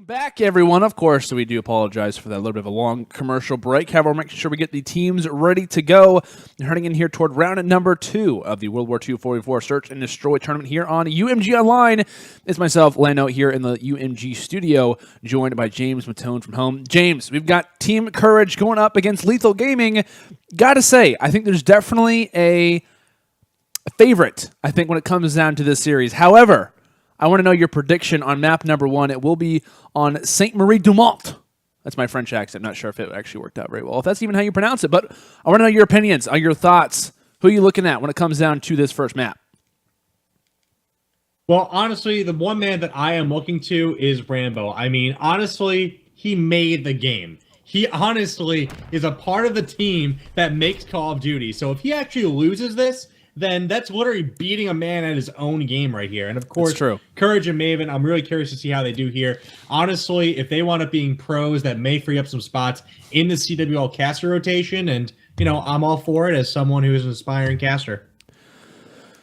Welcome back, everyone. Of course, we do apologize for that little bit of a long commercial break. However, we're making sure we get the teams ready to go. We're heading in here toward round number 2 of the World War II 44 Search and Destroy tournament here on UMG Online. It's myself, Lando, here in the UMG studio, joined by James Matone from home. James, we've got Team Courage going up against Lethal Gaming. Gotta say, I think there's definitely a favorite, I think, when it comes down to this series. However, I want to know your prediction on map number 1. It will be on Sainte-Marie-du-Mont. That's my French accent. I'm not sure if it actually worked out very well, if that's even how you pronounce it. But I want to know your opinions, your thoughts. Who are you looking at when it comes down to this first map? Well, honestly, the one man that I am looking to is Rambo. I mean, honestly, he made the game. He honestly is a part of the team that makes Call of Duty. So if he actually loses this, then that's literally beating a man at his own game right here. And of course, Courage and Maven, I'm really curious to see how they do here. Honestly, if they wind up being pros, that may free up some spots in the CWL caster rotation. And, you know, I'm all for it as someone who is an aspiring caster.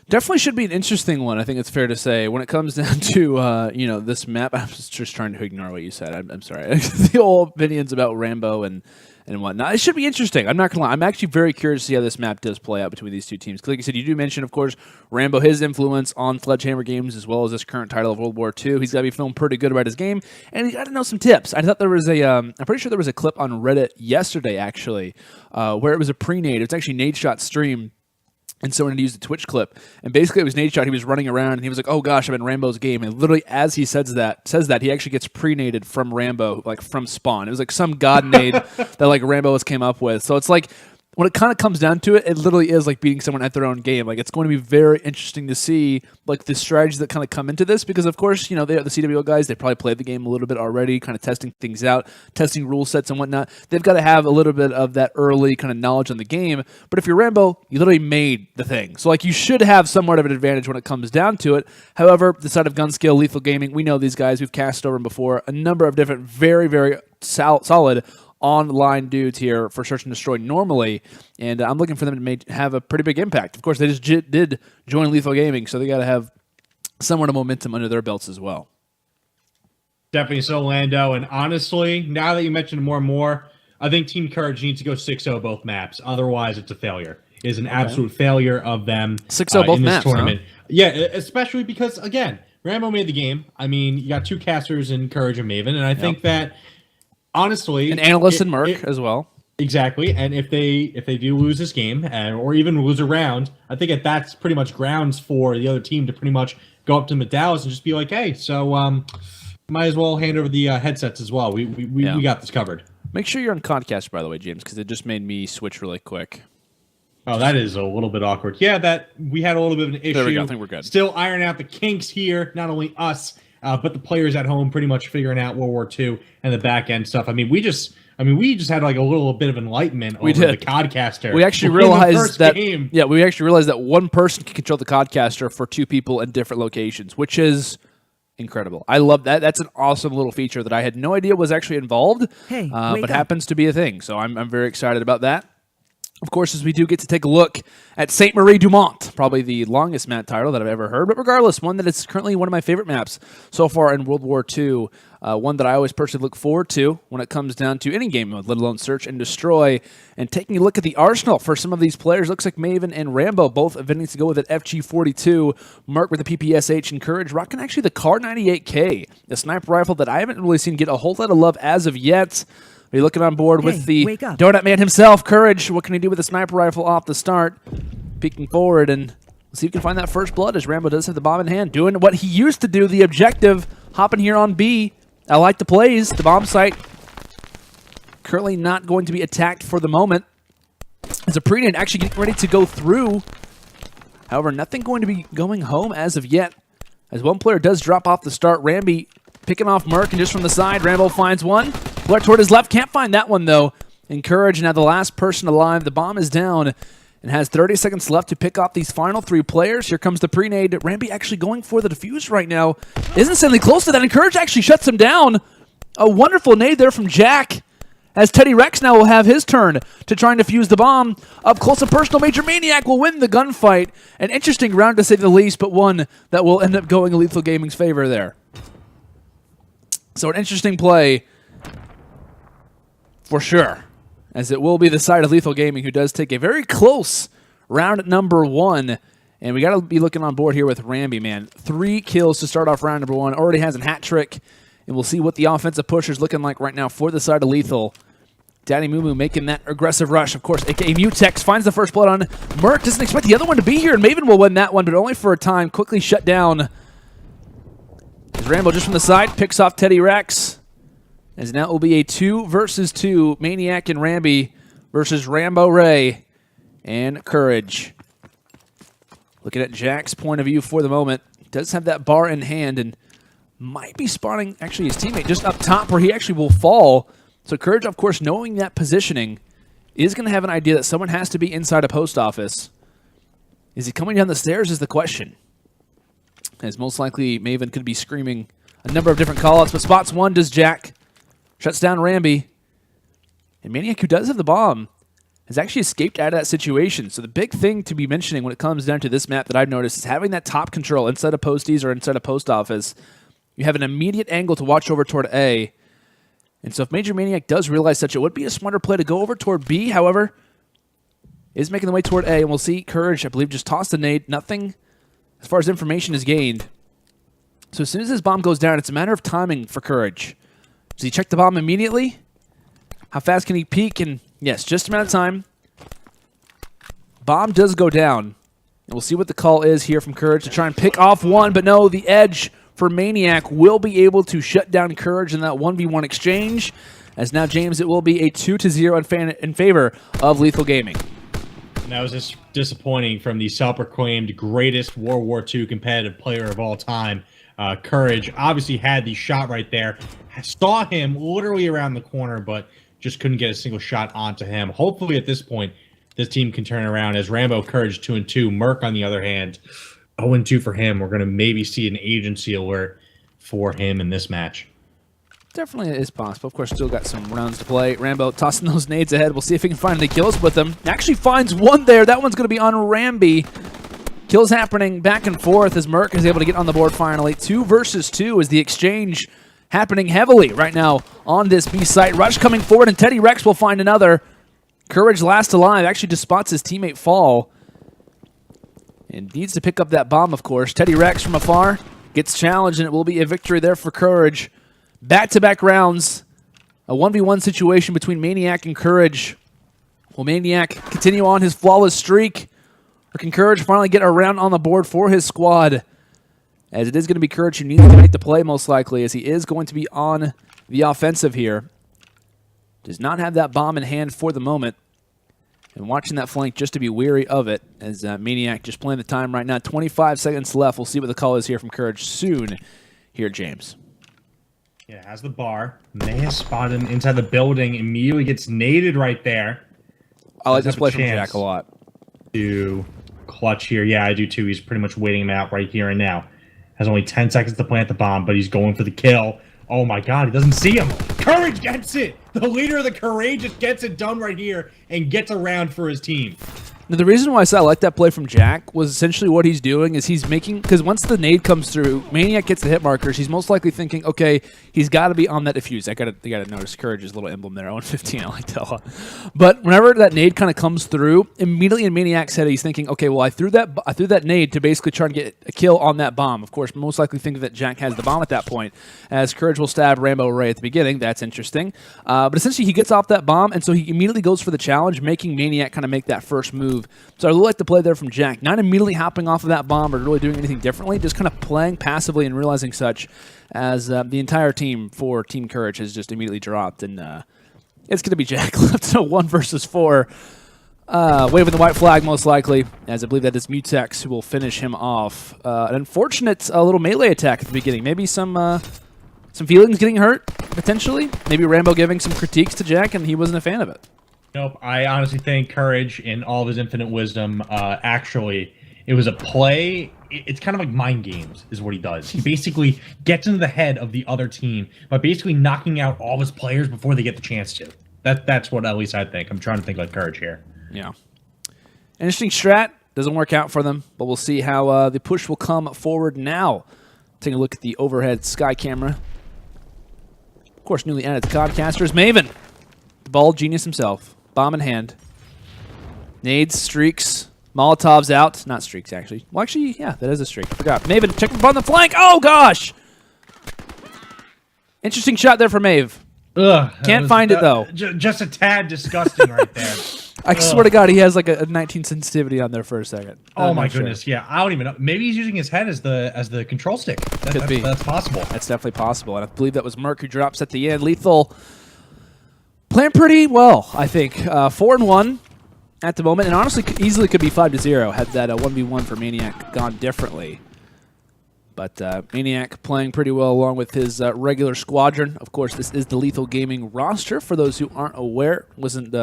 Definitely should be an interesting one, I think it's fair to say. When it comes down to, this map, I'm just trying to ignore what you said. I'm sorry. The whole opinions about Rambo and whatnot. It should be interesting. I'm not going to lie. I'm actually very curious to see how this map does play out between these two teams. Like you said, you do mention, of course, Rambo, his influence on Sledgehammer games as well as this current title of World War II. He's got to be feeling pretty good about his game, and he's got to know some tips. I thought there was I'm pretty sure there was a clip on Reddit yesterday, actually, where it was a pre-nade. It's actually Nadeshot's stream. And so when he used the Twitch clip, and basically it was Nadeshot, he was running around, and he was like, oh gosh, I'm in Rambo's game. And literally as he says that, he actually gets pre-naded from Rambo, like from spawn. It was like some god nade that like Rambo came up with. So it's like, when it kind of comes down to it, it literally is like beating someone at their own game. Like, it's going to be very interesting to see like the strategies that kind of come into this, because of course, you know, the CWL guys, they probably played the game a little bit already, kind of testing things out, testing rule sets and whatnot. They've got to have a little bit of that early kind of knowledge on the game. But if you're Rambo, you literally made the thing. So like, you should have somewhat of an advantage when it comes down to it. However, the side of gun skill, Lethal Gaming, we know these guys. We've cast over them before. A number of different very, very solid online dudes here for Search and Destroy normally, and I'm looking for them to have a pretty big impact. Of course, they just did join Lethal Gaming, so they got to have somewhat of momentum under their belts as well. Definitely so, Lando, and honestly, now that you mentioned more and more, I think Team Courage needs to go 6-0 both maps. Otherwise, it's a failure. It is an absolute failure of them 6-0 both in this maps, tournament. Huh? Yeah, especially because, again, Rambo made the game. I mean, you got two casters in Courage and Maven, and I think that honestly, an analyst in MerK as well. Exactly, and if they do lose this game, or even lose a round, I think that's pretty much grounds for the other team to pretty much go up to Dallas and just be like, hey, so might as well hand over the headsets as well. We got this covered. Make sure you're on Codcast, by the way, James, because it just made me switch really quick. Oh, that is a little bit awkward. Yeah, that we had a little bit of an issue. There we go. I think we're good. Still ironing out the kinks here. Not only us, but the players at home pretty much figuring out World War II and the back end stuff. I mean, we just had like a little bit of enlightenment over the Codcaster. We actually realized that we actually realized that one person can control the Codcaster for two people in different locations, which is incredible. I love that. That's an awesome little feature that I had no idea was actually involved, but happens to be a thing. So I'm very excited about that. Of course, as we do get to take a look at Sainte-Marie-du-Mont, probably the longest map title that I've ever heard, but regardless, one that is currently one of my favorite maps so far in World War II, one that I always personally look forward to when it comes down to any game mode, let alone Search and Destroy, and taking a look at the arsenal for some of these players. Looks like Maven and Rambo both eventing to go with an FG42, MerK with the PPSH, and Courage rocking actually the Kar 98K, the sniper rifle that I haven't really seen get a whole lot of love as of yet. Are you looking on board with the Donut Man himself, Courage? What can he do with the sniper rifle off the start? Peeking forward, and let's see if we can find that first blood, as Rambo does have the bomb in hand. Doing what he used to do, the objective, hopping here on B. I like the plays. The bomb site currently not going to be attacked for the moment. As a pre-nade actually getting ready to go through. However, nothing going to be going home as of yet. As one player does drop off the start, Ramby picking off MerK, and just from the side, Rambo finds one. Blood toward his left, can't find that one though. And Courage, now the last person alive. The bomb is down and has 30 seconds left to pick off these final three players. Here comes the pre-nade. Ramby actually going for the defuse right now. Isn't suddenly close to that, and Courage actually shuts him down. A wonderful nade there from Jack, as Teddy Rex now will have his turn to try and defuse the bomb. Up close and personal, Major Maniak will win the gunfight. An interesting round to say the least, but one that will end up going in Lethal Gaming's favor there. So an interesting play for sure, as it will be the side of Lethal Gaming, who does take a very close round number 1. And we got to be looking on board here with Ramby, man. 3 kills to start off round number 1. Already has a hat trick. And we'll see what the offensive push is looking like right now for the side of Lethal. Daddy Moo Moo making that aggressive rush, of course, a.k.a. MuTex finds the first blood on MerK. Doesn't expect the other one to be here, and Maven will win that one, but only for a time. Quickly shut down. As Rambo just from the side picks off TeddyRecKs. As now it will be a 2 versus 2. Maniak and Ramby versus WWII and Courage. Looking at Jack's point of view for the moment. Does have that bar in hand and might be spotting actually his teammate just up top where he actually will fall. So Courage, of course, knowing that positioning, is going to have an idea that someone has to be inside a post office. Is he coming down the stairs is the question. As most likely Maven could be screaming a number of different callouts, but spots one does Jack. Shuts down Ramby. And Maniak, who does have the bomb, has actually escaped out of that situation. So the big thing to be mentioning when it comes down to this map that I've noticed is having that top control inside of posties or inside a post office. You have an immediate angle to watch over toward A. And so if Major Maniak does realize such, it would be a smarter play to go over toward B. However, is making the way toward A. And we'll see Courage, I believe, just tossed a nade. Nothing as far as information is gained. So as soon as this bomb goes down, it's a matter of timing for Courage. Does he check the bomb immediately? How fast can he peek? And yes, just a matter of time. Bomb does go down. And we'll see what the call is here from Courage to try and pick off one. But no, the edge for Maniak will be able to shut down Courage in that 1v1 exchange. As now, James, it will be a 2-0 in favor of Lethal Gaming. And that was just disappointing from the self-proclaimed greatest World War II competitive player of all time. Courage obviously had the shot right there. Saw him literally around the corner, but just couldn't get a single shot onto him. Hopefully at this point, this team can turn around as Rambo, Courage 2-2. MerK, on the other hand, 0-2 for him. We're going to maybe see an agency alert for him in this match. Definitely is possible. Of course, still got some rounds to play. Rambo tossing those nades ahead. We'll see if he can find any kills with them. Actually finds one there. That one's going to be on Ramby. Kills happening back and forth as MerK is able to get on the board finally. 2 versus 2 is the exchange happening heavily right now on this B site. Rush coming forward, and TeddyRecKs will find another. Courage last alive. Actually just spots his teammate fall. And needs to pick up that bomb, of course. TeddyRecKs from afar gets challenged, and it will be a victory there for Courage. Back-to-back rounds. A 1v1 situation between Maniak and Courage. Will Maniak continue on his flawless streak? Or can Courage finally get a round on the board for his squad? As it is going to be Courage who needs to make the play, most likely, as he is going to be on the offensive here. Does not have that bomb in hand for the moment. And watching that flank just to be weary of it, as Maniak just playing the time right now. 25 seconds left. We'll see what the call is here from Courage soon here, James. Yeah, has the bar. May have spotted him inside the building. Immediately gets naded right there. I like this play from Jack a lot. To clutch here. Yeah, I do too. He's pretty much waiting him out right here and now. Has only 10 seconds to plant the bomb, but he's going for the kill. Oh my god, he doesn't see him. Courage gets it! The leader of the Courageous gets it done right here and gets around for his team. Now, the reason why I said I like that play from Jack was essentially what he's doing is he's making, because once the nade comes through, Maniak gets the hit markers, he's most likely thinking, okay, he's got to be on that defuse. I gotta notice Courage's little emblem there, 115, I like that a lot. But whenever that nade kind of comes through, immediately in Maniak's head, he's thinking, okay, well, I threw that nade to basically try and get a kill on that bomb. Of course, most likely think that Jack has the bomb at that point, as Courage will stab Rambo right at the beginning. That's interesting. But essentially, he gets off that bomb, and so he immediately goes for the challenge, making Maniak kind of make that first move. So I really like the play there from Jack. Not immediately hopping off of that bomb or really doing anything differently, just kind of playing passively and realizing such as the entire team for Team Courage has just immediately dropped. And it's going to be Jack left to 1 versus 4. Waving the white flag most likely, as I believe that is MuTex who will finish him off. An unfortunate little melee attack at the beginning. Maybe some feelings getting hurt, potentially. Maybe Rambo giving some critiques to Jack, and he wasn't a fan of it. Nope, I honestly think Courage, in all of his infinite wisdom, actually, it was a play. It's kind of like mind games, is what he does. He basically gets into the head of the other team by basically knocking out all his players before they get the chance to. That's what at least I think. I'm trying to think like Courage here. Yeah. Interesting strat. Doesn't work out for them, but we'll see how the push will come forward now. Taking a look at the overhead sky camera. course, newly added to Codcasters, Maven. The ball genius himself. Bomb in hand. Nades, streaks, Molotovs out. Not streaks, actually. Well, actually, yeah, that is a streak. Forgot. Maven, check on the flank. Oh, gosh! Interesting shot there for Maeve. Ugh. Can't find it, though. Just a tad disgusting right there. I swear to God, he has like a 19 sensitivity on there for a second. Oh my goodness, yeah. I don't even know. Maybe he's using his head as the control stick. Could be. That's possible. That's definitely possible. And I believe that was MerK who drops at the end. Lethal playing pretty well, I think. 4-1 at the moment. And honestly, easily could be 5-0 had that 1v1 for Maniak gone differently. But Maniak playing pretty well along with his regular squadron. Of course, this is the Lethal Gaming roster. For those who aren't aware, it wasn't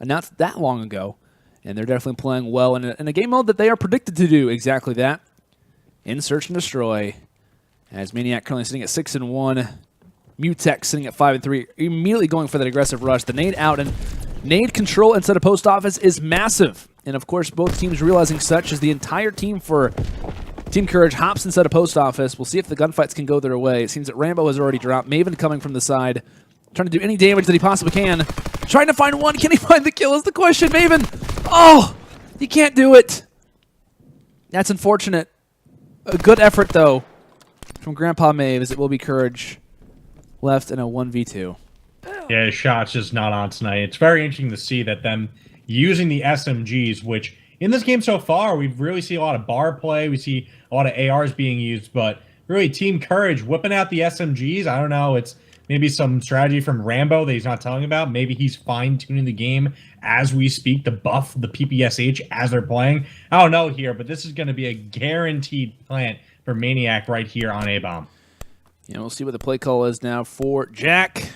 announced that long ago. And they're definitely playing well in a game mode that they are predicted to do exactly that. In Search and Destroy. As Maniak currently sitting at 6-1. MuTex sitting at 5-3. Immediately going for that aggressive rush. The nade out, and nade control inside of Post Office is massive. And of course, both teams realizing such as the entire team for Team Courage hops inside of Post Office. We'll see if the gunfights can go their way. It seems that Rambo has already dropped. Maven coming from the side. Trying to do any damage that he possibly can. Trying to find one. Can he find the kill is the question. Maven. Oh, he can't do it. That's unfortunate. A good effort, though, from Grandpa Mave, as it will be Courage left in a 1v2. Yeah, his shot's just not on tonight. It's very interesting to see that them using the SMGs, which in this game so far, we really see a lot of bar play. We see a lot of ARs being used, but really Team Courage whipping out the SMGs. I don't know. It's maybe some strategy from Rambo that he's not telling about. Maybe he's fine-tuning the game as we speak to buff the PPSH as they're playing. I don't know here, but this is going to be a guaranteed plant for Maniac right here on A-Bomb. Yeah, we'll see what the play call is now for Jack.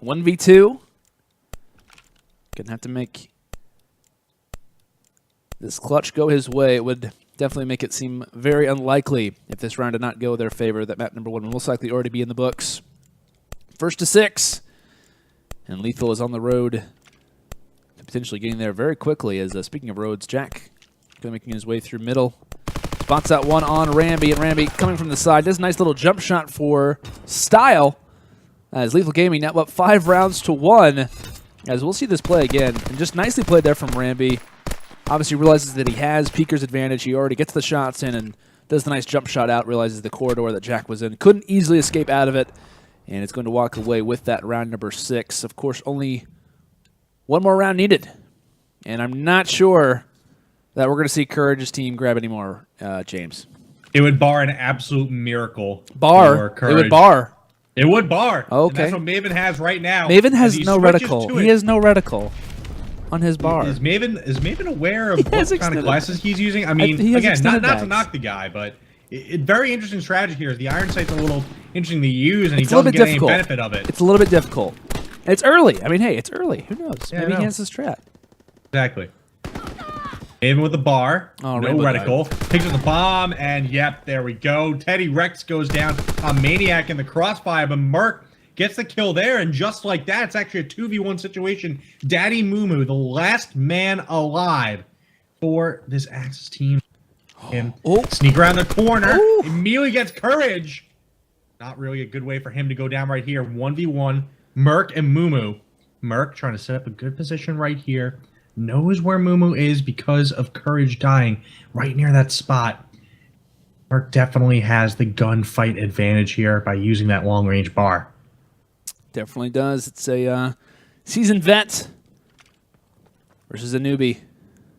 1v2. Gonna have to make this clutch go his way. It would definitely make it seem very unlikely if this round did not go their favor. That map number 1 will most likely already be in the books. 1st to 6. And Lethal is on the road to potentially getting there very quickly. As speaking of roads, Jack going making his way through middle. Spots that one on Ramby, and Ramby coming from the side. Does a nice little jump shot for style. As Lethal Gaming now up 5 rounds to 1. As we'll see this play again. And just nicely played there from Ramby. Obviously realizes that he has Peeker's advantage. He already gets the shots in and does the nice jump shot out. Realizes the corridor that Jack was in. Couldn't easily escape out of it. And it's going to walk away with that round number 6. Of course, only one more round needed. And I'm not sure that we're going to see Courage's team grab any more, James. It would bar an absolute miracle. Bar? It would bar. It would bar. Okay. And that's what Maven has right now. Maven has no reticle. He has no reticle on his bar. Is Maven aware of what kind of glasses he's using? I mean, again, not to knock the guy, but very interesting strategy here. Is the iron sight's a little interesting to use, and he doesn't get any benefit of it. It's a little bit difficult. And it's early. I mean, hey, it's early. Who knows? Yeah, maybe he has his strat. Exactly. Maven with the bar. Oh, no reticle. Picks up the bomb, and yep, there we go. Teddy RecKs goes down on Maniac in the crossfire, but MerK gets the kill there, and just like that, it's actually a 2v1 situation. Daddy Mumu, the last man alive for this Axis team. Him sneak around the corner, immediately gets Courage. Not really a good way for him to go down right here. 1v1, MerK and Mumu. MerK trying to set up a good position right here. Knows where Mumu is because of Courage dying right near that spot. MerK definitely has the gunfight advantage here by using that long-range bar. Definitely does. It's a seasoned vet versus a newbie.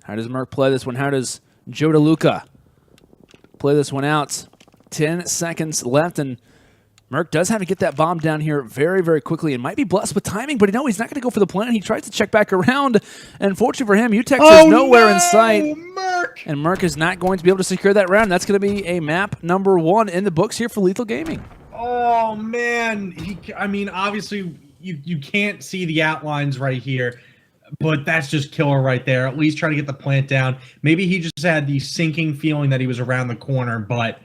How does MerK play this one? How does Joe DeLuca play this one out? 10 seconds left, and MerK does have to get that bomb down here very, very quickly and might be blessed with timing, but he's not going to go for the plant. He tries to check back around, and unfortunately for him, MuTex is nowhere in sight. MerK! And MerK is not going to be able to secure that round. That's going to be a map number 1 in the books here for Lethal Gaming. Oh, man. I mean, obviously, you can't see the outlines right here, but that's just killer right there. At least try to get the plant down. Maybe he just had the sinking feeling that he was around the corner, but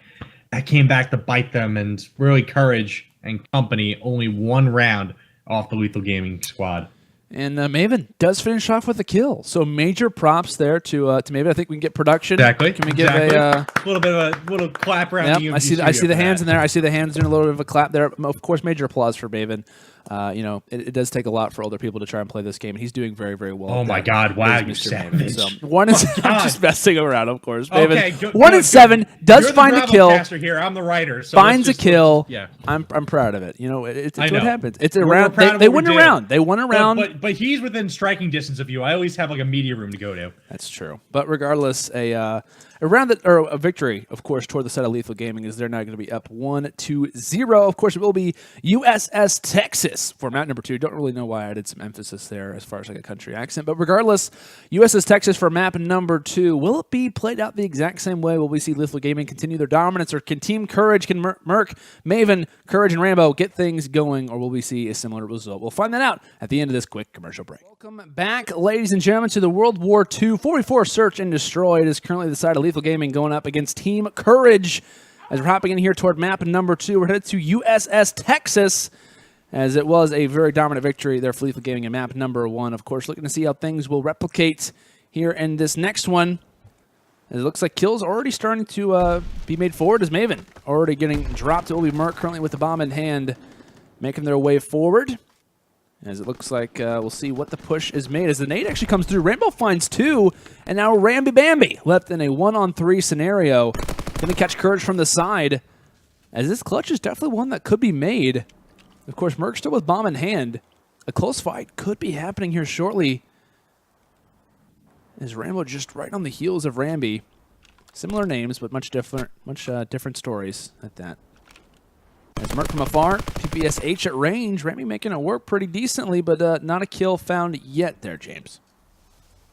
that came back to bite them, and really Courage and company only 1 round off the Lethal Gaming squad. And Maven does finish off with a kill. So major props there to Maven. I think we can get production. Exactly. Can we give a little bit of a little clap around the UMG I see the hands in there. I see the hands doing a little bit of a clap there. Of course, major applause for Maven. You know, it does take a lot for older people to try and play this game. He's doing very, very well. Oh my God! Wow, you savage. So 1 and 7, I'm just messing around, of course. Maven, okay, 1 and 7 does find a kill. Here, I'm the writer. So finds a kill. Yeah, I'm proud of it. You know, it's what know. happens. It's a round. They win a round. They won a round. But he's within striking distance of you. I always have like a media room to go to. That's true. But regardless, a round that, or a victory, of course, toward the side of Lethal Gaming, is they're now going to be up 1-0. Of course, it will be USS Texas for map number 2. Don't really know why I did some emphasis there as far as like a country accent. But regardless, USS Texas for map number 2. Will it be played out the exact same way? Will we see Lethal Gaming continue their dominance? Or can Team Courage, can MerK, Maven, Courage, and Rambo get things going? Or will we see a similar result? We'll find that out at the end of this quick commercial break. Welcome back, ladies and gentlemen, to the World War II 44 Search and Destroy. It is currently the side of Lethal Gaming going up against Team Courage. As we're hopping in here toward map number 2, we're headed to USS Texas, as it was a very dominant victory there for Lethal Gaming in map number 1. Of course, looking to see how things will replicate here in this next one. It looks like kills already starting to be made forward as Maven already getting dropped. It will be MerK currently with the bomb in hand, making their way forward. As it looks like we'll see what the push is made. As the nade actually comes through, Rambo finds 2, and now Ramby Bamby left in a 1-on-3 scenario. Going to catch Courage from the side, as this clutch is definitely one that could be made. Of course, MerK still with bomb in hand. A close fight could be happening here shortly, as Rambo just right on the heels of Ramby. Similar names, but much different stories at that. As MerK from afar, PPSH at range. Ramby making it work pretty decently, but not a kill found yet there, James.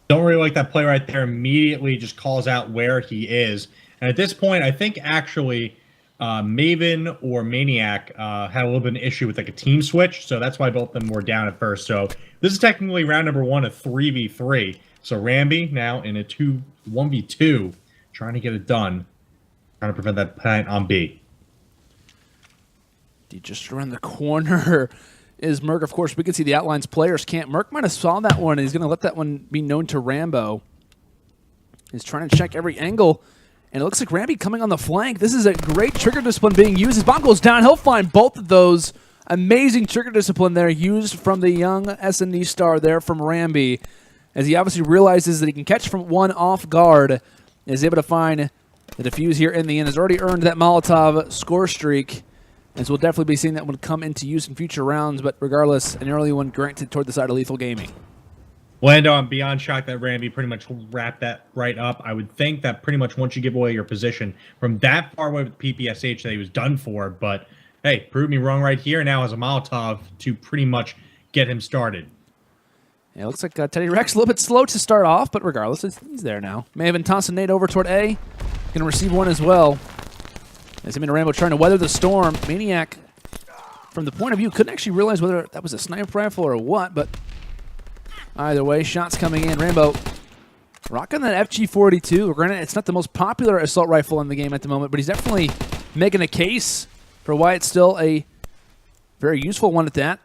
Don't really like that play right there. Immediately just calls out where he is. And at this point, I think actually Maven or Maniak had a little bit of an issue with like a team switch. So that's why both of them were down at first. So this is technically round number 1 of 3v3. So Ramby now in a 1v2, trying to get it done. Trying to prevent that plant on B. Just around the corner is MerK. Of course, we can see the outlines players can't. MerK might have saw that one, and he's going to let that one be known to Rambo. He's trying to check every angle, and it looks like Ramby coming on the flank. This is a great trigger discipline being used. His bomb goes down. He'll find both of those. Amazing trigger discipline there used from the young S&D star there from Ramby, as he obviously realizes that he can catch from one off guard, and is able to find the defuse here in the end. Has already earned that Molotov score streak. As we'll definitely be seeing that one come into use in future rounds, but regardless, an early one granted toward the side of Lethal Gaming. Lando, I'm beyond shocked that Ramby pretty much wrapped that right up. I would think that pretty much once you give away your position from that far away with PPSH that he was done for, but hey, proved me wrong right here. Now has a Molotov to pretty much get him started. Yeah, it looks like Teddy RecKs a little bit slow to start off, but regardless, he's there now. Maven tossing nade over toward A. Going to receive one as well. As him and Rambo trying to weather the storm. Maniak, from the point of view, couldn't actually realize whether that was a sniper rifle or what, but either way, shots coming in. Rambo rocking that FG42. Granted, it's not the most popular assault rifle in the game at the moment, but he's definitely making a case for why it's still a very useful one at that.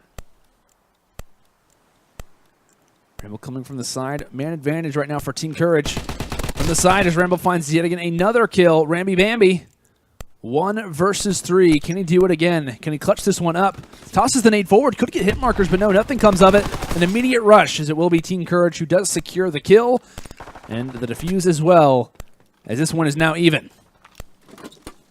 Rambo coming from the side. Man advantage right now for Team Courage. From the side as Rambo finds yet again another kill. Ramby Bamby. 1 versus 3. Can he do it again? Can he clutch this one up? Tosses the nade forward. Could get hit markers, but no, nothing comes of it. An immediate rush, as it will be Team Courage who does secure the kill. And the defuse as well, as this one is now even.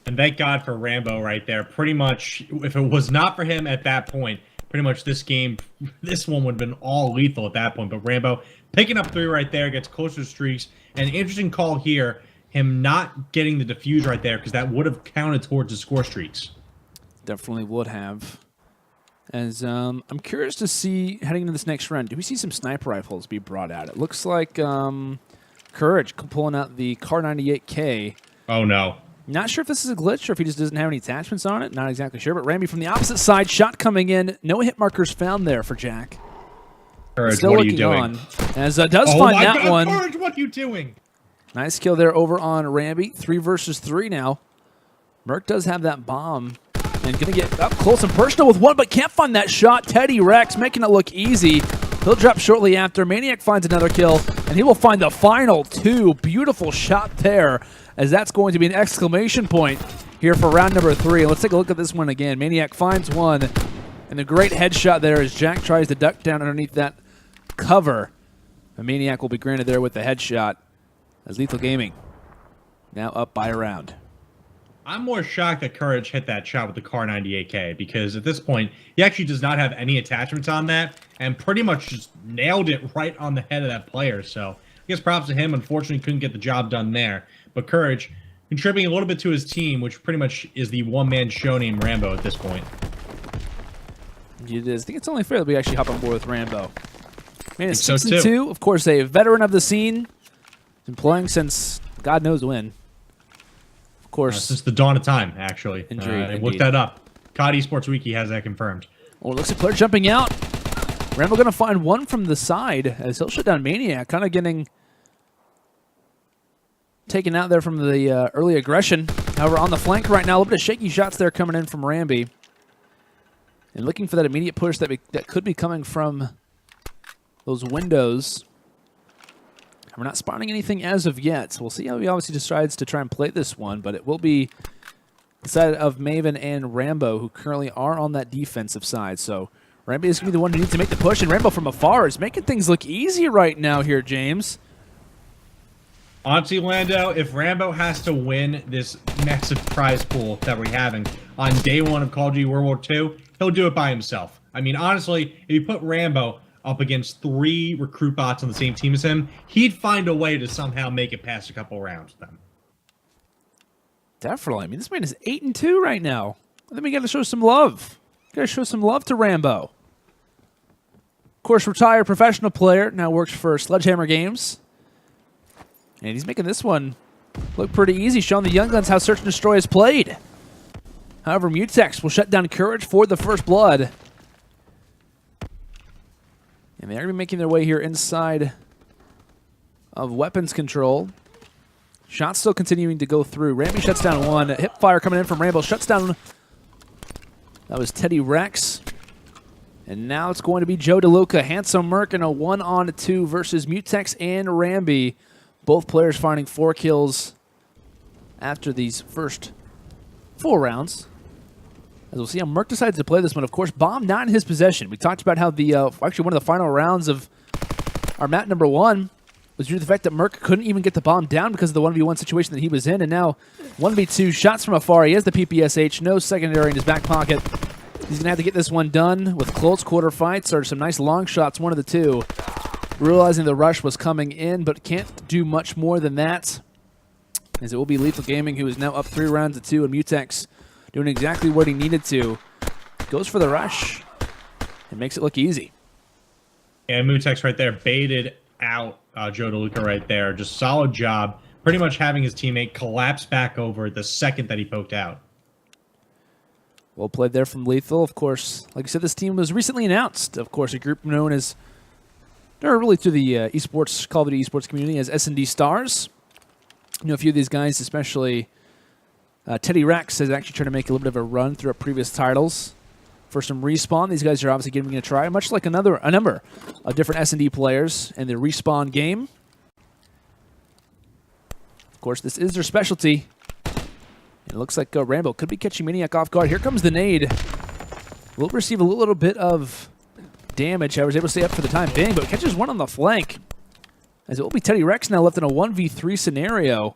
And thank God for Rambo right there. Pretty much, if it was not for him at that point, pretty much this game, this one would have been all lethal at that point. But Rambo picking up 3 right there, gets closer streaks. And an interesting call here, him not getting the defuse right there, because that would have counted towards the score streaks. Definitely would have. As I'm curious to see, heading into this next round, do we see some sniper rifles be brought out? It looks like Courage pulling out the Kar 98K. Oh, no. Not sure if this is a glitch or if he just doesn't have any attachments on it. Not exactly sure, but Ramby from the opposite side, shot coming in. No hit markers found there for Jack. Courage, still what are you looking doing? on, as does find that God, one. Courage, what are you doing? Nice kill there over on Ramby. 3 versus 3 now. MerK does have that bomb. And going to get up close and personal with one, but can't find that shot. Teddy RecKs making it look easy. He'll drop shortly after. Maniak finds another kill, and he will find the final 2. Beautiful shot there, as that's going to be an exclamation point here for round number 3. Let's take a look at this one again. Maniak finds one, and the great headshot there as Jack tries to duck down underneath that cover. A Maniak will be granted there with the headshot, as Lethal Gaming now up by a round. I'm more shocked that Courage hit that shot with the Car 98K, because at this point, he actually does not have any attachments on that and pretty much just nailed it right on the head of that player. So I guess props to him. Unfortunately, couldn't get the job done there. But Courage contributing a little bit to his team, which pretty much is the one-man show named Rambo at this point. It is. I think it's only fair that we actually hop on board with Rambo. Man, it's so 6-2. Of course, a veteran of the scene. Been playing since God knows when. Of course. Since the dawn of time, actually. I looked that up. COD Esports Wiki has that confirmed. Oh, it looks like player jumping out. Rambo going to find one from the side as he'll shut down Maniak, kind of getting taken out there from the early aggression. However, on the flank right now, a little bit of shaky shots there coming in from Ramby. And looking for that immediate push that could be coming from those windows. We're not spawning anything as of yet, so we'll see how he obviously decides to try and play this one, but it will be the side of Maven and Rambo, who currently are on that defensive side. So Rambo is going to be the one who needs to make the push, and Rambo from afar is making things look easy right now here, James. Honestly, Lando, if Rambo has to win this massive prize pool that we're having on day 1 of Call of Duty World War II, he'll do it by himself. I mean, honestly, if you put Rambo up against 3 recruit bots on the same team as him, he'd find a way to somehow make it past a couple rounds with them. Definitely. I mean, this man is 8-2 right now. I think we got to show some love. Got to show some love to Rambo. Of course, retired professional player, now works for Sledgehammer Games. And he's making this one look pretty easy, showing the Young Guns how Search and Destroy is played. However, MuTex will shut down Courage for the first blood. And they're going to be making their way here inside of weapons control. Shots still continuing to go through. Ramby shuts down one. Hip fire coming in from Rambo. Shuts down. That was Teddy Rex. And now it's going to be Joe DeLuca. Handsome MerK in a 1-on-2 versus MuTex and Ramby. Both players finding 4 kills after these first 4 rounds. As we'll see how MerK decides to play this one. Of course, bomb not in his possession. We talked about how the actually one of the final rounds of our map number 1 was due to the fact that MerK couldn't even get the bomb down because of the 1v1 situation that he was in. And now 1v2 shots from afar. He has the PPSH, no secondary in his back pocket. He's going to have to get this one done with close quarter fights or some nice long shots, one of the two. Realizing the rush was coming in, but can't do much more than that. As it will be Lethal Gaming, who is now up 3-2, and MuTex doing exactly what he needed to. Goes for the rush and makes it look easy. And MuTex right there baited out Joe DeLuca right there. Just solid job. Pretty much having his teammate collapse back over the second that he poked out. Well played there from Lethal. Of course, like I said, this team was recently announced. Of course, a group known as, or really to the esports, Call of Duty esports community as S&D Stars. You know, a few of these guys, especially Teddy Rex, has actually tried to make a little bit of a run through previous titles for some Respawn. These guys are obviously giving it a try, much like a number of different S&D players in the Respawn game. Of course, this is their specialty. And it looks like Rambo could be catching Maniak off guard. Here comes the nade. Will receive a little bit of damage. I was able to stay up for the time being, but catches one on the flank. As it will be Teddy Rex now left in a 1v3 scenario.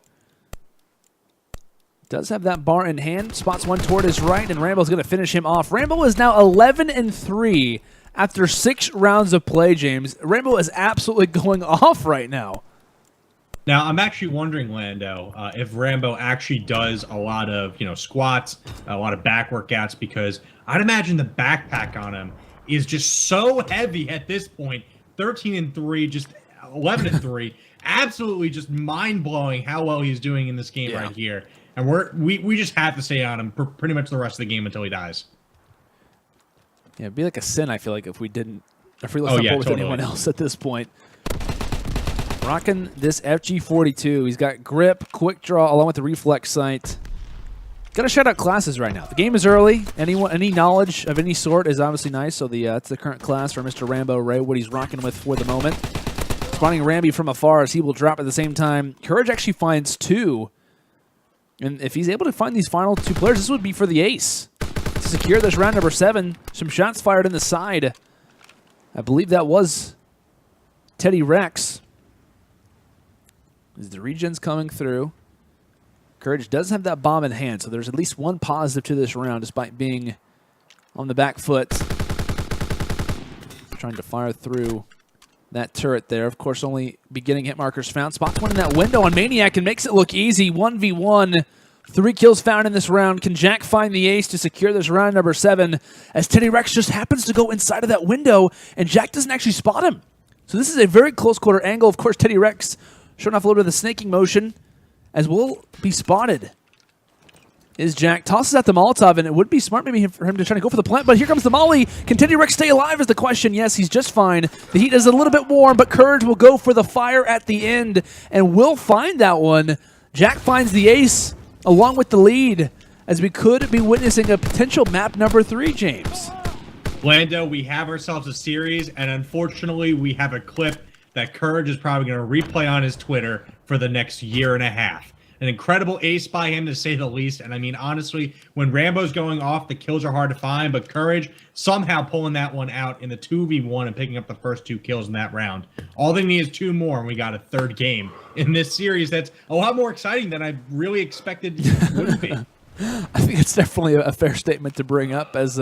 Does have that bar in hand. Spots one toward his right, and Rambo's going to finish him off. Rambo is now 11-3 after 6 rounds of play, James. Rambo is absolutely going off right now. Now, I'm actually wondering, Lando, if Rambo actually does a lot of, squats, a lot of back workouts, because I'd imagine the backpack on him is just so heavy at this point. 13-3, just 11-3. Absolutely just mind-blowing how well he's doing in this game right here. And we just have to stay on him for pretty much the rest of the game until he dies. Yeah, it'd be like a sin, I feel like, if we lost support with anyone else at this point. Rocking this FG42. He's got grip, quick draw, along with the reflex sight. Got to shout out classes right now. The game is early. Any knowledge of any sort is obviously nice. So that's the current class for Mr. Rambo Ray, what he's rocking with for the moment. Spawning Ramby from afar as he will drop at the same time. Courage actually finds 2. And if he's able to find these final 2 players, this would be for the ace. To secure this round number 7, some shots fired in the side. I believe that was Teddy RecKs. As the regen's coming through. Courage does have that bomb in hand, so there's at least one positive to this round, despite being on the back foot. Trying to fire through that turret there. Of course, only beginning hit markers found. Spots one in that window on Maniak and makes it look easy. 1v1. 3 kills found in this round. Can Jack find the ace to secure this round number 7? As Teddy RecKs just happens to go inside of that window, and Jack doesn't actually spot him. So this is a very close quarter angle. Of course, Teddy RecKs showing off a little bit of the snaking motion, as will be spotted. Is Jack tosses out the Molotov, and it would be smart maybe for him to try to go for the plant, but here comes the Molly. Can Teddy RecKs stay alive is the question. Yes, he's just fine. The heat is a little bit warm, but Courage will go for the fire at the end, and will find that one. Jack finds the ace, along with the lead, as we could be witnessing a potential map number 3, James. Lando, we have ourselves a series, and unfortunately, we have a clip that Courage is probably going to replay on his Twitter for the next year and a half. An incredible ace by him, to say the least. And I mean, honestly, when Rambo's going off, the kills are hard to find, but Courage somehow pulling that one out in the 2v1 and picking up the first 2 kills in that round. All they need is 2 more, and we got a 3rd game in this series that's a lot more exciting than I really expected it would be. I think it's definitely a fair statement to bring up, as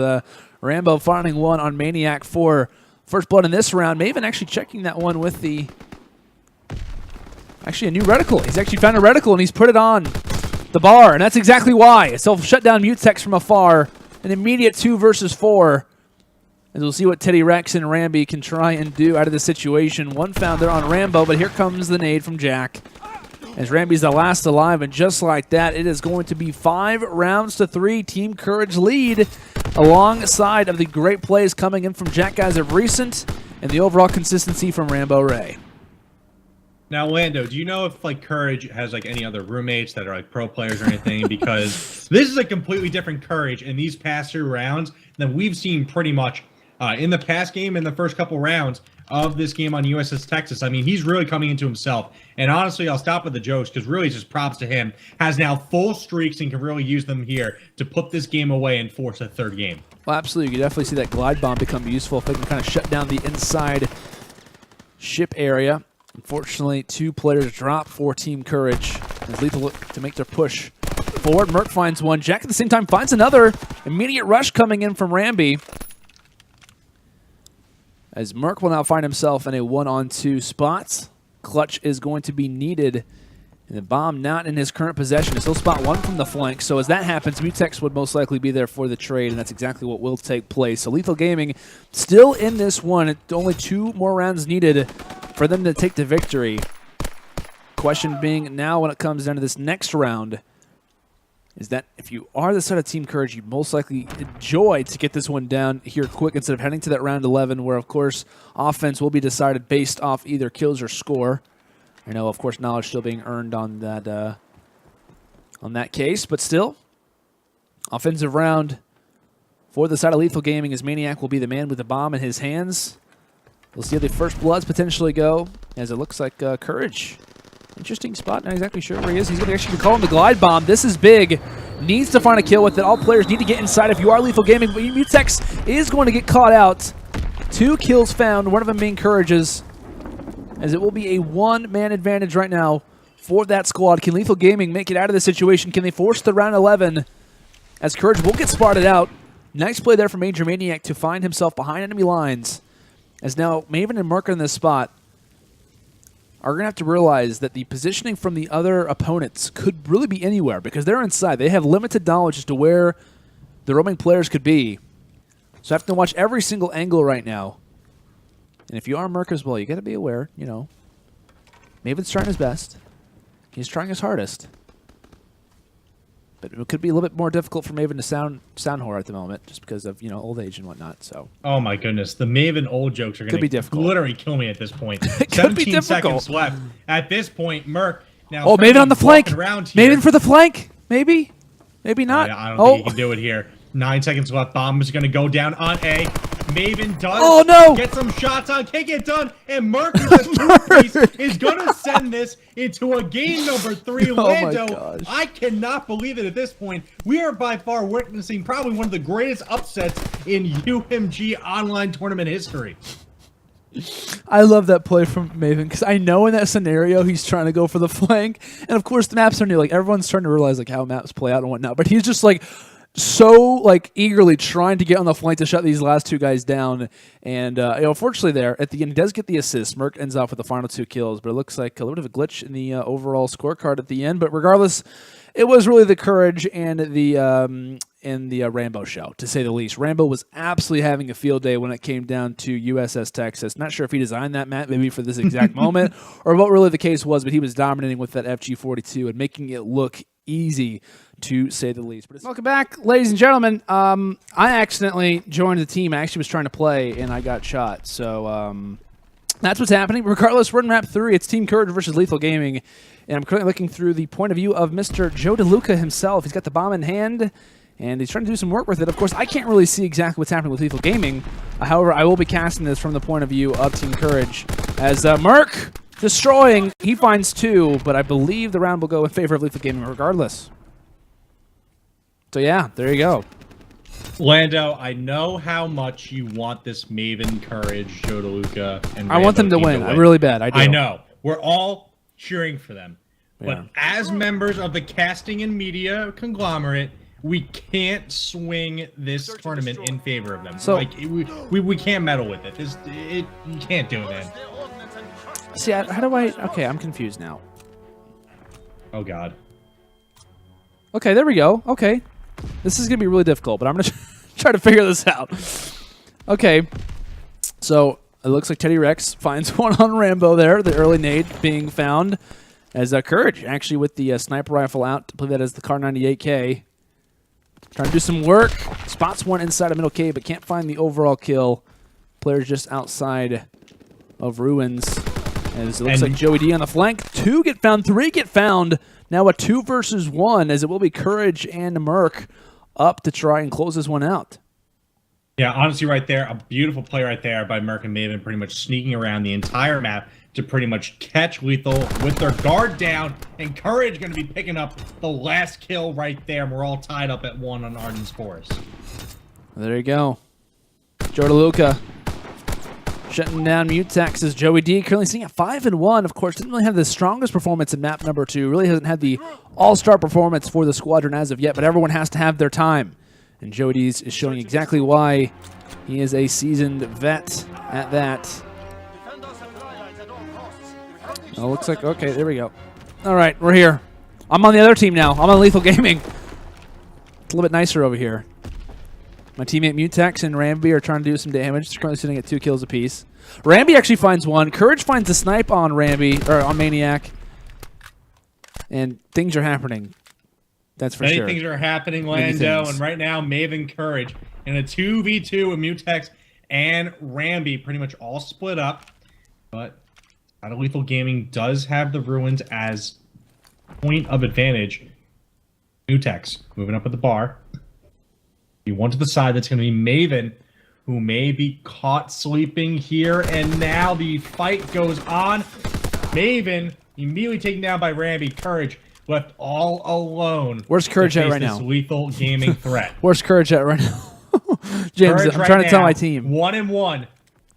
Rambo finding one on Maniak for first blood in this round. Maven actually checking that one with the... Actually, a new reticle. He's actually found a reticle, and he's put it on the bar, and that's exactly why. A self-shutdown MuTex from afar. An immediate 2 versus 4. As we'll see what Teddy RecKs and Ramby can try and do out of this situation. One found there on Rambo, but here comes the nade from Jack. As Ramby's the last alive, and just like that, it is going to be 5 rounds to 3. Team Courage lead, alongside of the great plays coming in from Jack guys of recent, and the overall consistency from Rambo Ray. Now, Lando, do you know if Courage has any other roommates that are pro players or anything? Because this is a completely different Courage in these past 2 rounds than we've seen pretty much in the past game, in the first couple rounds of this game on USS Texas. I mean, he's really coming into himself. And honestly, I'll stop with the jokes, because really just props to him. Has now full streaks and can really use them here to put this game away and force a 3rd game. Well, absolutely. You can definitely see that glide bomb become useful if they can kind of shut down the inside ship area. Unfortunately, 2 players drop for Team Courage. As Lethal to make their push forward. MerK finds one. Jack at the same time finds another. Immediate rush coming in from Ramby. As MerK will now find himself in a 1-on-2 spot. Clutch is going to be needed. And the bomb not in his current possession. He'll spot 1 from the flank. So as that happens, MuTex would most likely be there for the trade, and that's exactly what will take place. So Lethal Gaming still in this one. Only 2 more rounds needed for them to take the victory. Question being now, when it comes down to this next round, is that if you are the side of Team Courage, you'd most likely enjoy to get this one down here quick instead of heading to that round 11, where, of course, offense will be decided based off either kills or score. I know, of course, knowledge still being earned on that case, but still, offensive round for the side of Lethal Gaming, as Maniak will be the man with the bomb in his hands. We'll see how the first bloods potentially go, as it looks like Courage. Interesting spot, not exactly sure where he is. He's going to actually call him the glide bomb. This is big. Needs to find a kill with it. All players need to get inside if you are Lethal Gaming, but MuTex is going to get caught out. 2 kills found, one of them being Courage's, as it will be a 1-man advantage right now for that squad. Can Lethal Gaming make it out of this situation? Can they force the round 11? As Courage will get spotted out. Nice play there from Major Maniak to find himself behind enemy lines. As now Maven and MerK in this spot are going to have to realize that the positioning from the other opponents could really be anywhere, because they're inside. They have limited knowledge as to where the roaming players could be. So I have to watch every single angle right now. And if you are MerK as well, you got to be aware, you know, Maven's trying his best. He's trying his hardest. But it could be a little bit more difficult for Maven to sound whore at the moment, just because of, you know, old age and whatnot. So. Oh my goodness, the Maven old jokes are going to literally kill me at this point. It could be difficult. 17 seconds left. At this point, MerK now. Oh, Maven on the flank. Maven for the flank, maybe. Maybe not. I don't think he can do it here. 9 seconds left. Bomb is going to go down on A. Maven does get some shots on. Can't get done. And MerK, is going to send this into a game number 3. Lando, I cannot believe it at this point. We are by far witnessing probably one of the greatest upsets in UMG online tournament history. I love that play from Maven because I know in that scenario he's trying to go for the flank, and of course the maps are new. Like everyone's starting to realize like how maps play out and whatnot. But he's just like so like eagerly trying to get on the flank to shut these last 2 guys down. And unfortunately, there at the end he does get the assist. MerK ends off with the final 2 kills, but it looks like a little bit of a glitch in the overall scorecard at the end. But regardless, it was really the courage and the Rambo show, to say the least. Rambo was absolutely having a field day when it came down to USS Texas. Not sure if he designed that map maybe for this exact moment or what really the case was, but he was dominating with that FG42 and making it look easy, to say the least. But welcome back, ladies and gentlemen. I accidentally joined the team. I actually was trying to play, and I got shot. So that's what's happening. Regardless, we're in Map 3. It's Team Courage versus Lethal Gaming. And I'm currently looking through the point of view of Mr. Joe DeLuca himself. He's got the bomb in hand, and he's trying to do some work with it. Of course, I can't really see exactly what's happening with Lethal Gaming. However, I will be casting this from the point of view of Team Courage. As MerK destroying, he finds 2, but I believe the round will go in favor of Lethal Gaming regardless. So yeah, there you go. Lando, I know how much you want this Maven, Courage, Joe DeLuca, and I want them to win. Really bad. I do. I know. We're all cheering for them. But as members of the casting and media conglomerate, we can't swing this tournament in favor of them. So like we can't meddle with it. You can't do it, man. See, how do I? Okay, I'm confused now. Oh God. Okay, there we go. Okay, this is gonna be really difficult, but I'm gonna try to figure this out. Okay, so it looks like Teddy Rex finds one on Rambo there. The early nade being found as Courage actually with the sniper rifle out to play that as the Car 98K. Trying to do some work. Spots one inside of middle K, but can't find the overall kill. Player's just outside of ruins. As it looks like Joey D on the flank. 2 get found, 3 get found. Now a 2 versus 1, as it will be Courage and MerK up to try and close this one out. Yeah, honestly, right there, a beautiful play right there by MerK and Maven, pretty much sneaking around the entire map to pretty much catch Lethal with their guard down, and Courage going to be picking up the last kill right there. And we're all tied up at 1 on Arden's Forest. There you go. Joe DeLuca shutting down MuTex as Joey D currently sitting at 5-1. Of course, didn't really have the strongest performance in map number 2. Really hasn't had the all-star performance for the squadron as of yet, but everyone has to have their time. And Joey D is showing exactly why he is a seasoned vet at that. Oh, looks like, okay, there we go. All right, we're here. I'm on the other team now. I'm on Lethal Gaming. It's a little bit nicer over here. My teammate MuTex and Ramby are trying to do some damage. They're currently sitting at 2 kills apiece. Ramby actually finds 1. Courage finds a snipe on Ramby, or on Maniak. And things are happening. That's for sure. Many things are happening, Lando, and right now Maven, Courage in a 2v2 with MuTex and Ramby pretty much all split up. But Lethal Gaming does have the ruins as point of advantage. MuTex moving up at the bar. You one to the side, that's going to be Maven, who may be caught sleeping here, and now the fight goes on. Maven immediately taken down by Ramby. Courage left all alone. Where's Courage at right now? Lethal Gaming threat. Where's Courage at right now? James, I'm trying to tell my team. 1-1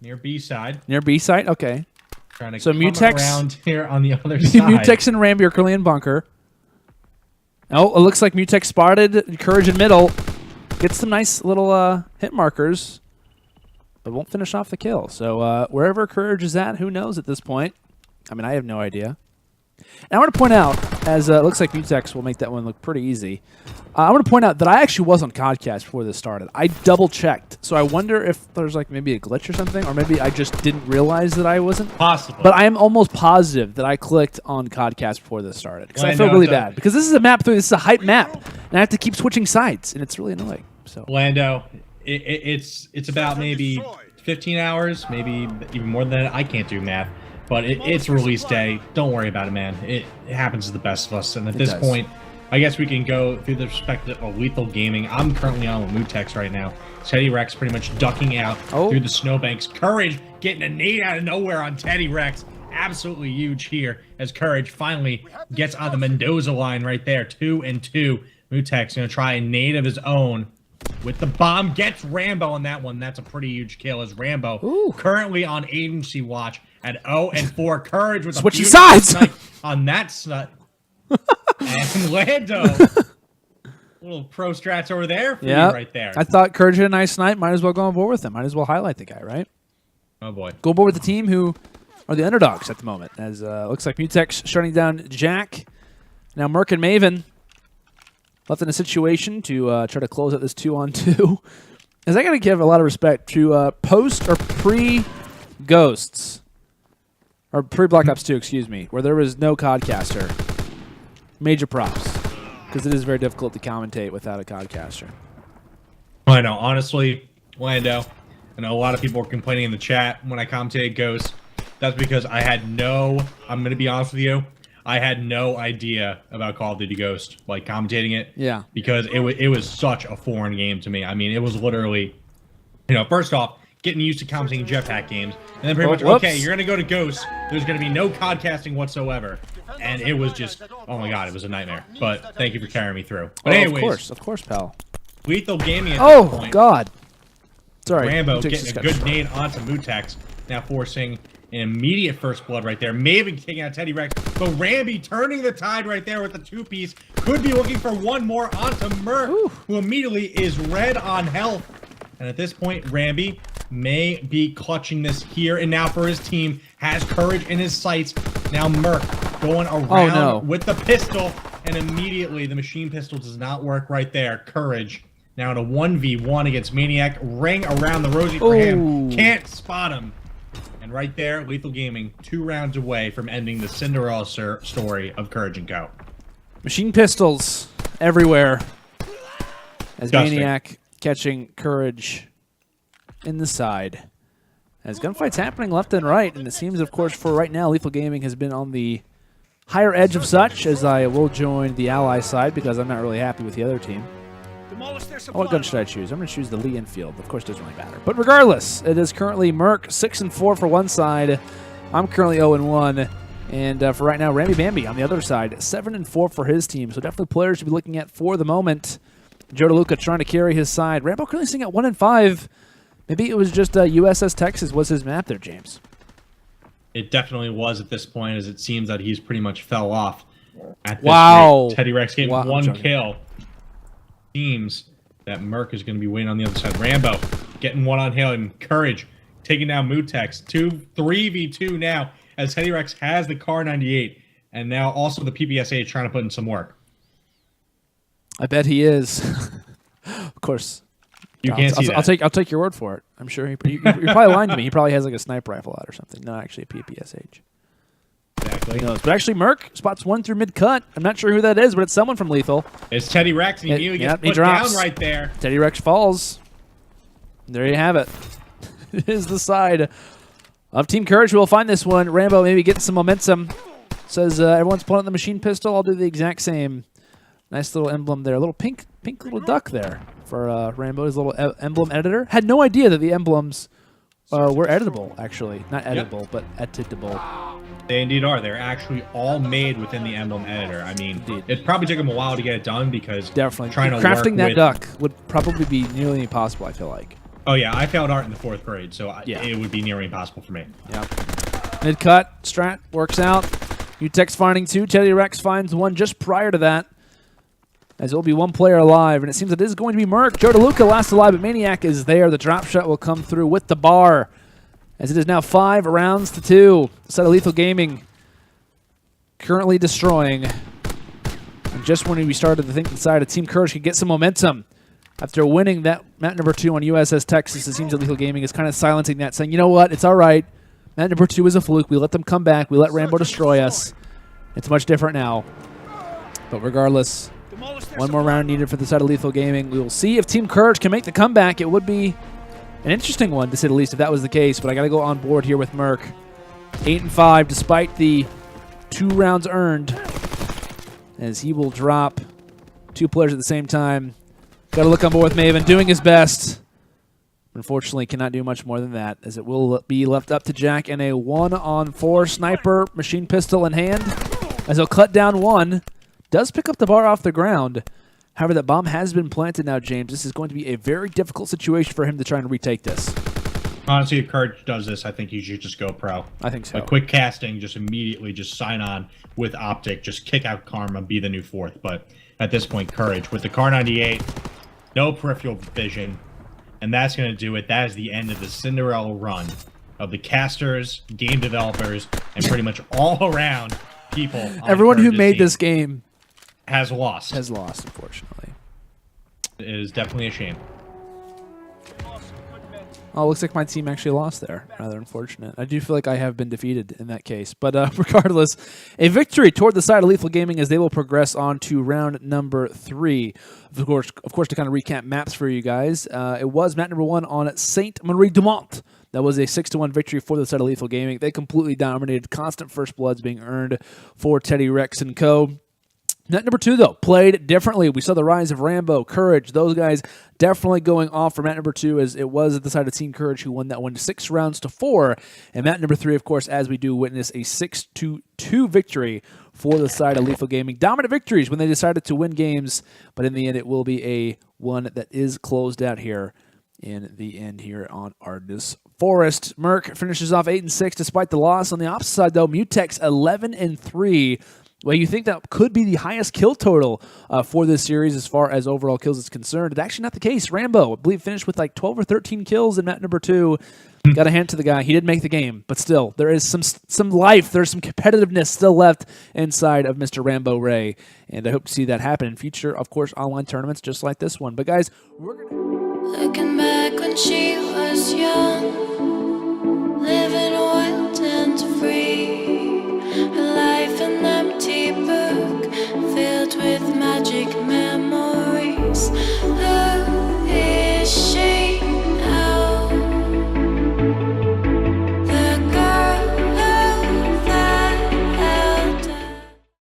near B side. Near B side, okay. Trying to so come MuTex around here on the other side. MuTex and Ramby are currently in bunker. Oh, it looks like MuTex spotted Courage in middle. Gets some nice little hit markers, but won't finish off the kill. So wherever Courage is at, who knows at this point? I mean, I have no idea. And I want to point out, as it looks like MuTex will make that one look pretty easy, I want to point out that I actually was on Codcast before this started. I double-checked, so I wonder if there's like maybe a glitch or something, or maybe I just didn't realize that I wasn't. Possibly. But I am almost positive that I clicked on Codcast before this started, because I feel really bad. Because this is a map 3, this is a hype map, and I have to keep switching sides, and it's really annoying. So Lando, it's about maybe 15 hours, maybe even more than that. I can't do math. But it's release day. Don't worry about it, man. It happens to the best of us. And at this point, I guess we can go through the perspective of Lethal Gaming. I'm currently on with MuTex right now. Teddy Rex pretty much ducking out through the snowbanks. Courage getting a nade out of nowhere on Teddy Rex. Absolutely huge here as Courage finally gets on the Mendoza line right there. 2 and 2. MuTex going to try a nade of his own with the bomb. Gets Rambo on that one. That's a pretty huge kill as Rambo currently on agency watch at 0 and 4. Courage with switching sides on that snut. And Lando. Little pro strats over there for you right there. I thought Courage had a nice night. Might as well go on board with him. Might as well highlight the guy, right? Oh, boy. Go aboard with the team who are the underdogs at the moment. As looks like MuTex shutting down Jack. Now MerK and Maven left in a situation to try to close out this 2-on-2. As I got to give a lot of respect to post or pre-Ghosts. Or pre-Black Ops 2, excuse me, where there was no codcaster. Major props, because it is very difficult to commentate without a codcaster. I know, honestly, Lando, I know a lot of people were complaining in the chat when I commentated Ghost. That's because I had I'm going to be honest with you, I had no idea about Call of Duty Ghost, like commentating it. Yeah. Because it was such a foreign game to me. I mean, it was literally, first off, getting used to commentating jetpack games, and then pretty much, okay, you're going to go to Ghost, there's going to be no codcasting whatsoever. And it was just, oh my god, it was a nightmare. But thank you for carrying me through. But anyways, of course, pal. Lethal Gaming at this point. God. Sorry. Rambo getting a good nade onto MuTex, now forcing an immediate first blood right there. Maven taking out Teddy Rex, but Ramby turning the tide right there with the 2-piece. Could be looking for one more onto MerK, who immediately is red on health. And at this point, Ramby may be clutching this here and now for his team. Has Courage in his sights. Now MerK going around with the pistol, and immediately the machine pistol does not work right there. Courage now in a 1v1 against Maniak. Ring around the rosy for him. Can't spot him. And right there, Lethal Gaming 2 rounds away from ending the Cinderella story of Courage and Co. Machine pistols everywhere as Maniak catching Courage in the side. As gunfights happening left and right, and it seems, of course, for right now, Lethal Gaming has been on the higher edge of such, as I will join the ally side because I'm not really happy with the other team. What gun should I choose? I'm going to choose the Lee Enfield. Of course, it doesn't really matter. But regardless, it is currently MerK 6 and 4 for one side. I'm currently 0 and 1. And for right now, Ramby Bambi on the other side, 7 and 4 for his team. So definitely players to be looking at for the moment. Joe DeLuca trying to carry his side. Rambo currently sitting at 1 and 5. Maybe it was just USS Texas was his map there, James. It definitely was at this point, as it seems that he's pretty much fell off at this rate. Teddy Rex getting one kill. Seems that MerK is going to be waiting on the other side. Rambo getting one on him. Courage taking down MuTex. 3v2 now, as Teddy Rex has the Car 98, and now also the PPSH trying to put in some work. I bet he is. Of course. You can't see that. I'll take your word for it. I'm sure you're probably lying to me. He probably has like a sniper rifle out or something. No, actually a PPSH. Exactly. Who knows? But actually, MerK spots one through mid-cut. I'm not sure who that is, but it's someone from Lethal. It's Teddy Rex. He immediately gets put down right there. Teddy Rex falls. There you have it. It is the side of Team Courage who will find this one. Rambo maybe getting some momentum. Says everyone's pulling out the machine pistol. I'll do the exact same. Nice little emblem there. A little pink little duck there for Rambo. His little emblem editor. Had no idea that the emblems were editable, actually. Not editable, but editable. They indeed are. They're actually all made within the emblem editor. I mean, it probably took them a while to get it done because definitely crafting that duck would probably be nearly impossible, I feel like. Oh, yeah. I failed art in the 4th grade, so it would be nearly impossible for me. Yeah. Mid-cut. Strat works out. MuTex finding 2. Teddy Rex finds 1 just prior to that. As it will be 1 player alive, and it seems it is going to be MerK. Joe DeLuca last alive, but Maniak is there. The drop shot will come through with the bar. As it is now 5 rounds to 2. The side of Lethal Gaming currently destroying. And just when we started to think inside, Team Courage could get some momentum. After winning that map number 2 on USS Texas, it seems that Lethal Gaming is kind of silencing that, saying, you know what, it's all right. Map number 2 is a fluke. We let them come back. We let Rambo destroy us. It's much different now. But regardless, 1 more round needed for the side of Lethal Gaming. We will see if Team Courage can make the comeback. It would be an interesting one, to say the least, if that was the case. But I got to go on board here with MerK. 8 and 5, despite the 2 rounds earned, as he will drop 2 players at the same time. Got to look on board with Maven, doing his best. Unfortunately, cannot do much more than that, as it will be left up to Jack in a 1-on-4 sniper, machine pistol in hand. As he'll cut down one, does pick up the bar off the ground. However, that bomb has been planted now, James. This is going to be a very difficult situation for him to try and retake this. Honestly, if Courage does this, I think you should just go pro. I think so. Like quick casting, just immediately just sign on with Optic, just kick out Karma, be the new 4th. But at this point, Courage with the Kar 98, no peripheral vision. And that's going to do it. That is the end of the Cinderella run of the casters, game developers, and pretty much all around people. Everyone who made this game has lost. Has lost, unfortunately. It is definitely a shame. Oh, looks like my team actually lost there. Rather unfortunate. I do feel like I have been defeated in that case. But regardless, a victory toward the side of Lethal Gaming as they will progress on to round number 3. Of course, to kind of recap maps for you guys, it was map number 1 on Saint Marie du Mont. That was a 6-1 victory for the side of Lethal Gaming. They completely dominated. Constant first bloods being earned for Teddy, Rex, and co. Net number 2, though, played differently. We saw the rise of Rambo, Courage, those guys definitely going off for map number 2, as it was at the side of Team Courage who won that one 6 rounds to 4. And map number 3, of course, as we do witness a 6-2 victory for the side of Lethal Gaming. Dominant victories when they decided to win games, but in the end, it will be a one that is closed out here in the end here on Ardennis Forest. MerK finishes off 8-6 despite the loss. On the opposite side, though, MuTex 11-3. Well, you think that could be the highest kill total for this series as far as overall kills is concerned. It's actually not the case. Rambo, I believe, finished with like 12 or 13 kills in map number 2. Got a hand to the guy. He did make the game, but still, there is some life. There's some competitiveness still left inside of Mr. Rambo Ray, and I hope to see that happen in future, of course, online tournaments just like this one. But guys, we're going to... Looking back when she was young,